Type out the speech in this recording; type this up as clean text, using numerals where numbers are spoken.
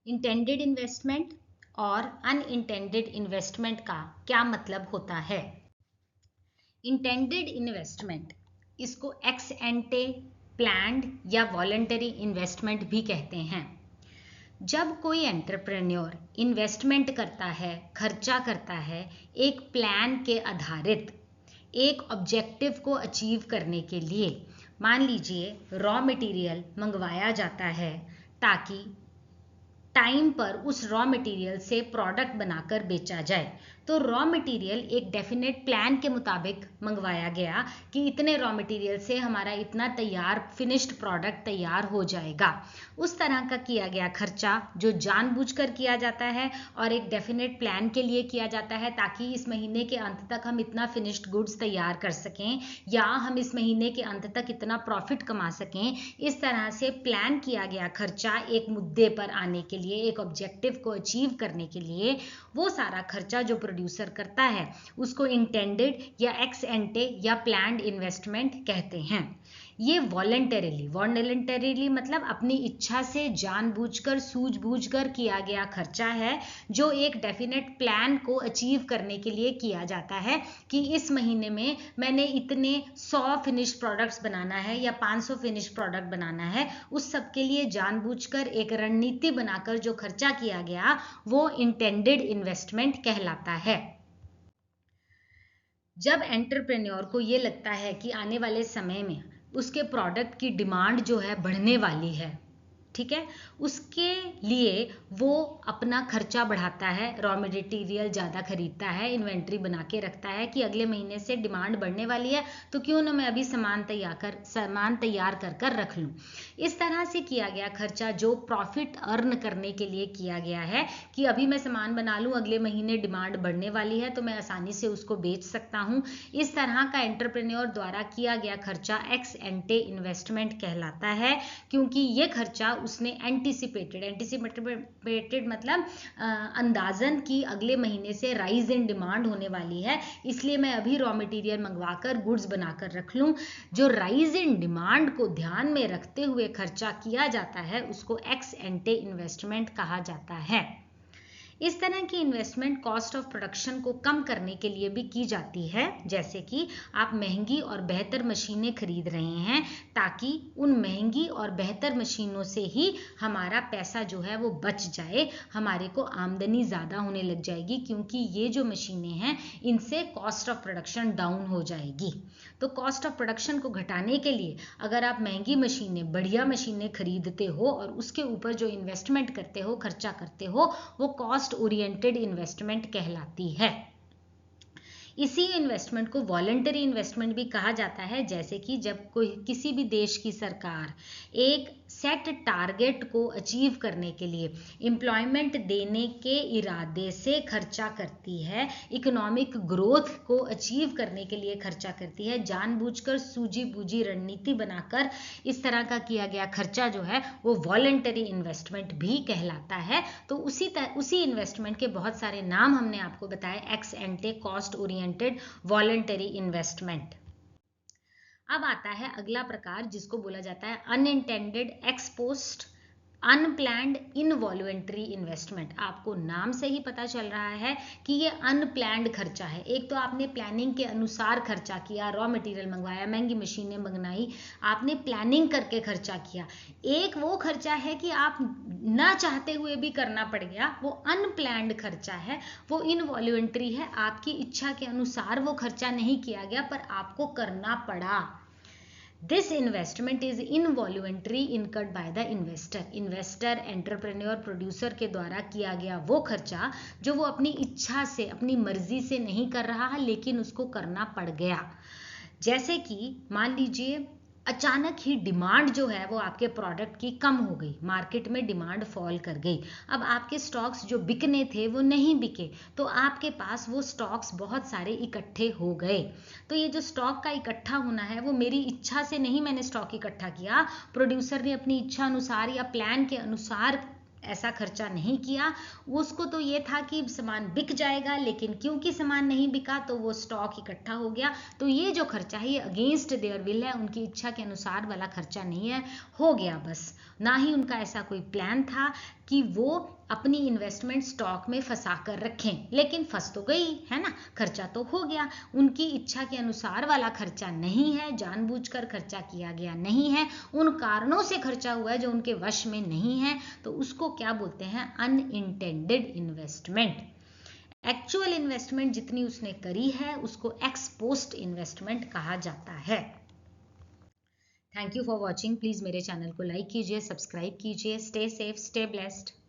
Intended investment और unintended investment का क्या मतलब होता है? इंटेंडेड इन्वेस्टमेंट, इसको एक्स एंटे, प्लान्ड या वॉलंटरी इन्वेस्टमेंट भी कहते हैं। जब कोई एंटरप्रेन्योर इन्वेस्टमेंट करता है, खर्चा करता है, एक प्लान के आधारित एक ऑब्जेक्टिव को अचीव करने के लिए, मान लीजिए रॉ मटेरियल मंगवाया जाता है ताकि टाइम पर उस रॉ मटेरियल से प्रोडक्ट बनाकर बेचा जाए। तो रॉ मटेरियल एक डेफिनेट प्लान के मुताबिक मंगवाया गया कि इतने रॉ मटेरियल से हमारा इतना तैयार फिनिश्ड प्रोडक्ट तैयार हो जाएगा। उस तरह का किया गया खर्चा जो जानबूझकर किया जाता है और एक डेफिनेट प्लान के लिए किया जाता है ताकि इस महीने के अंत तक हम इतना फिनिश्ड गुड्स तैयार कर सकें या हम इस महीने के अंत तक इतना प्रॉफिट कमा सकें। इस तरह से प्लान किया गया खर्चा एक मुद्दे पर आने के लिए, एक ऑब्जेक्टिव को अचीव करने के लिए, वो सारा खर्चा जो प्रोड्यूसर करता है उसको इंटेंडेड या एक्स एंटे या प्लान्ड इन्वेस्टमेंट कहते हैं। ये वॉलंटरीली मतलब अपनी इच्छा से जानबूझकर सूझबूझकर किया गया खर्चा है जो एक डेफिनेट प्लान को अचीव करने के लिए किया जाता है कि इस महीने में मैंने इतने 100 फिनिश प्रोडक्ट्स बनाना है या 500 फिनिश प्रोडक्ट बनाना है। उस सब के लिए जानबूझकर एक रणनीति बनाकर जो खर्चा किया गया वो इंटेंडेड इन्वेस्टमेंट कहलाता है। जब एंटरप्रेन्योर को ये लगता है कि आने वाले समय में उसके प्रोडक्ट की डिमांड जो है बढ़ने वाली है, ठीक है, उसके लिए वो अपना खर्चा बढ़ाता है, रॉ मटेरियल ज़्यादा खरीदता है, इन्वेंट्री बना के रखता है कि अगले महीने से डिमांड बढ़ने वाली है तो क्यों ना मैं अभी सामान तैयार कर रख लूँ। इस तरह से किया गया खर्चा जो प्रॉफिट अर्न करने के लिए किया गया है कि अभी मैं सामान बना लूँ, अगले महीने डिमांड बढ़ने वाली है तो मैं आसानी से उसको बेच सकता हूँ। इस तरह का एंटरप्रेन्योर द्वारा किया गया खर्चा एक्स एंटे इन्वेस्टमेंट कहलाता है क्योंकि ये खर्चा उसने एंटिसिपेटेड मतलब अंदाजन की अगले महीने से राइज इन डिमांड होने वाली है, इसलिए मैं अभी रॉ मटेरियल मंगवाकर गुड्स बनाकर रख लूं। जो राइज इन डिमांड को ध्यान में रखते हुए खर्चा किया जाता है उसको एक्स एंटे इन्वेस्टमेंट कहा जाता है। इस तरह की इन्वेस्टमेंट कॉस्ट ऑफ प्रोडक्शन को कम करने के लिए भी की जाती है, जैसे कि आप महंगी और बेहतर मशीनें खरीद रहे हैं ताकि उन महंगी और बेहतर मशीनों से ही हमारा पैसा जो है वो बच जाए, हमारे को आमदनी ज़्यादा होने लग जाएगी क्योंकि ये जो मशीनें हैं इनसे कॉस्ट ऑफ प्रोडक्शन डाउन हो जाएगी। तो कॉस्ट ऑफ प्रोडक्शन को घटाने के लिए अगर आप महंगी मशीनें, बढ़िया मशीनें खरीदते हो और उसके ऊपर जो इन्वेस्टमेंट करते हो, खर्चा करते हो, वो कॉस्ट ओरिएंटेड इन्वेस्टमेंट कहलाती है। इसी इन्वेस्टमेंट को वॉलंटरी इन्वेस्टमेंट भी कहा जाता है, जैसे कि जब कोई किसी भी देश की सरकार एक सेट टारगेट को अचीव करने के लिए एम्प्लॉयमेंट देने के इरादे से खर्चा करती है, इकोनॉमिक ग्रोथ को अचीव करने के लिए खर्चा करती है, जानबूझकर सूझी बूझी रणनीति बनाकर इस तरह का किया गया खर्चा जो है वो वॉलंटरी इन्वेस्टमेंट भी कहलाता है। तो उसी इन्वेस्टमेंट के बहुत सारे नाम हमने आपको बताए, x एंटे, cost oriented, voluntary investment. अब आता है अगला प्रकार जिसको बोला जाता है unintended x post unplanned involuntary investment. आपको नाम से ही पता चल रहा है कि ये अनप्लैंड खर्चा है। एक तो आपने प्लानिंग के अनुसार खर्चा किया, रॉ मटेरियल मंगवाया, महंगी मशीनें मंगवाई, आपने प्लानिंग करके खर्चा किया। एक वो खर्चा है कि आप ना चाहते हुए भी करना पड़ गया, वो अनप्लैंड खर्चा है, वो इनवॉल्यूंटरी है, आपकी इच्छा के अनुसार वो खर्चा नहीं किया गया पर आपको करना पड़ा। This investment is involuntary incurred by the investor, entrepreneur, producer के द्वारा किया गया वो खर्चा जो वो अपनी इच्छा से, अपनी मर्जी से नहीं कर रहा है लेकिन उसको करना पड़ गया। जैसे कि मान लीजिए अचानक ही डिमांड जो है वो आपके प्रोडक्ट की कम हो गई, मार्केट में डिमांड फॉल कर गई, अब आपके स्टॉक्स जो बिकने थे वो नहीं बिके तो आपके पास वो स्टॉक्स बहुत सारे इकट्ठे हो गए। तो ये जो स्टॉक का इकट्ठा होना है वो मेरी इच्छा से नहीं मैंने स्टॉक इकट्ठा किया, प्रोड्यूसर ने अपनी इच्छा अनुसार या प्लान के अनुसार ऐसा खर्चा नहीं किया। उसको तो ये था कि सामान बिक जाएगा, लेकिन क्योंकि सामान नहीं बिका तो वो स्टॉक इकट्ठा हो गया। तो ये जो खर्चा है ये अगेंस्ट देयर विल है, उनकी इच्छा के अनुसार वाला खर्चा नहीं है, हो गया बस। ना ही उनका ऐसा कोई प्लान था कि वो अपनी इन्वेस्टमेंट स्टॉक में फंसा कर रखें, लेकिन फंस तो गई है ना, खर्चा तो हो गया, उनकी इच्छा के अनुसार वाला खर्चा नहीं है, जानबूझकर खर्चा किया गया नहीं है, उन कारणों से खर्चा हुआ है जो उनके वश में नहीं है, तो उसको क्या बोलते हैं, अनइंटेंडेड इन्वेस्टमेंट। एक्चुअल इन्वेस्टमेंट जितनी उसने करी है उसको एक्स पोस्ट इन्वेस्टमेंट कहा जाता है। Thank you for watching. Please मेरे चैनल को लाइक कीजिए, सब्सक्राइब कीजिए। Stay safe, stay blessed.